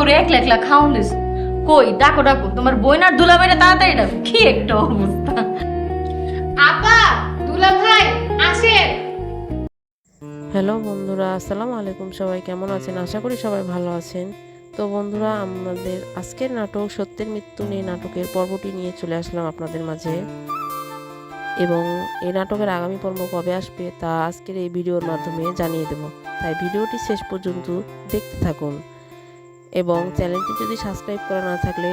বউরে একলা একলা খাওন লিস। কই ডাকো ডাকো তোমার বইনার দুলাভাইরা তাড়াতাড়ি ডাকো। কি একটা অবস্থা। আপা, দুলা ভাই আসেন। হ্যালো বন্ধুরা, আসসালামু আলাইকুম। সবাই কেমন আছেন? আশা করি সবাই ভালো আছেন। তো বন্ধুরা, আমাদের আজকের নাটক সত্যের মৃত্যু নিয়ে নাটকের পর্বটি নিয়ে চলে আসলাম আপনাদের মাঝে। এবং এই নাটকের আগামী পর্ব কবে আসবে তা আজকের এই ভিডিওর মাধ্যমে জানিয়ে দেব। তাই ভিডিওটি শেষ পর্যন্ত দেখতে থাকুন এবং চ্যানেলটি যদি সাবস্ক্রাইব করা না থাকলে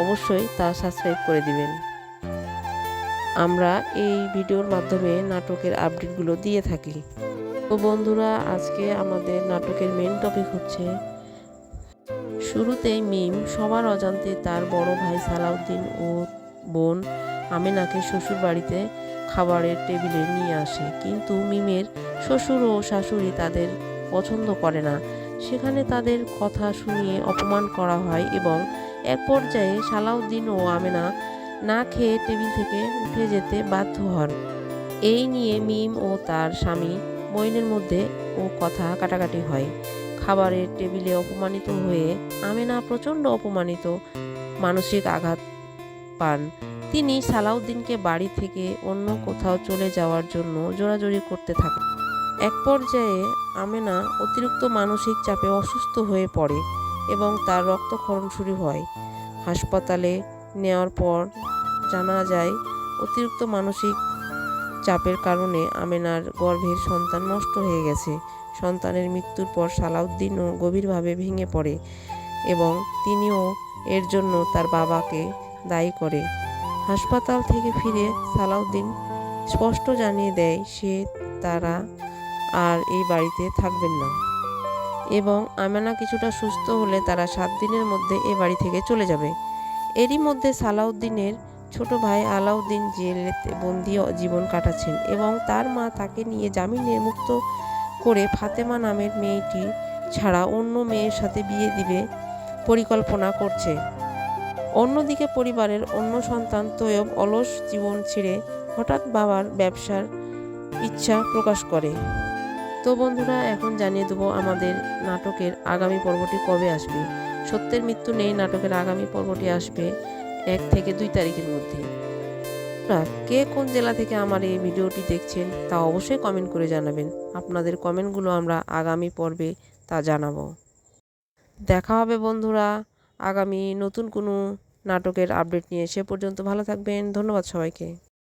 অবশ্যই তা সাবস্ক্রাইব করে দিবেন। আমরা এই ভিডিওর মাধ্যমে নাটকের আপডেটগুলো দিয়ে থাকি। তো বন্ধুরা, আজকে আমাদের নাটকের মেন টপিক হচ্ছে শুরুতেই মিম সবার অজান্তে তার বড় ভাই সালাউদ্দিন ও বোন আমেনাকে শ্বশুর বাড়িতে খাবারের টেবিলে নিয়ে আসে, কিন্তু মিমের শ্বশুর ও শাশুড়ি তাদের পছন্দ করে না। সেখানে তাদের কথা শুনিয়ে অপমান করা হয় এবং এক পর্যায়ে সালাউদ্দিন ও আমেনা না খেয়ে টেবিল থেকে উঠে যেতে বাধ্য হন। এই নিয়ে মিম ও তার স্বামী মইনের মধ্যে কথা কাটাকাটি হয়। খাবারের টেবিলে অপমানিত হয়ে আমেনা প্রচণ্ড অপমানিত মানসিক আঘাত পান। তিনি সালাউদ্দিনকে বাড়ি থেকে অন্য কোথাও চলে যাওয়ার জন্য জোরাজুরি করতে থাকেন। এক পর্যায়ে আমেনা অতিরিক্ত মানসিক চাপে অসুস্থ হয়ে পড়ে এবং তার রক্তক্ষরণ শুরু হয়। হাসপাতালে নেওয়ার পর জানা যায় অতিরিক্ত মানসিক চাপের কারণে আমেনার গর্ভের সন্তান নষ্ট হয়ে গেছে। সন্তানের মৃত্যুর পর সালাউদ্দিনও গভীরভাবে ভেঙে পড়ে এবং তিনিও এর জন্য তার বাবাকে দায়ী করে। হাসপাতাল থেকে ফিরে সালাউদ্দিন স্পষ্ট জানিয়ে দেয় তারা আর এই বাড়িতে থাকবেন না এবং আমেনা কিছুটা সুস্থ হলে তারা 7 দিনের মধ্যে এ বাড়ি থেকে চলে যাবে। এরই মধ্যে সালাউদ্দিনের ছোট ভাই আলাউদ্দিন জেলেতে বন্দি জীবন কাটাচ্ছেন এবং তার মা তাকে নিয়ে জামিনে মুক্ত করে ফাতেমা নামের মেয়েটি ছাড়া অন্য মেয়ের সাথে বিয়ে দিবে পরিকল্পনা করছে। অন্যদিকে পরিবারের অন্য সন্তান তৈয়ব অলস জীবন ছেড়ে হঠাৎ বাবার ব্যবসার ইচ্ছা প্রকাশ করে। তো বন্ধুরা, এখন জানিয়ে দেবো আমাদের নাটকের আগামী পর্বটি কবে আসবে। সত্যের মৃত্যু নেই নাটকের আগামী পর্বটি আসবে 1 থেকে 2 তারিখের মধ্যে। কে কোন জেলা থেকে আমার এই ভিডিওটি দেখছেন তা অবশ্যই কমেন্ট করে জানাবেন। আপনাদের কমেন্টগুলো আমরা আগামী পর্বে তা জানাবো। দেখা হবে বন্ধুরা আগামী নতুন কোনো নাটকের আপডেট নিয়ে। সে পর্যন্ত ভালো থাকবেন। ধন্যবাদ সবাইকে।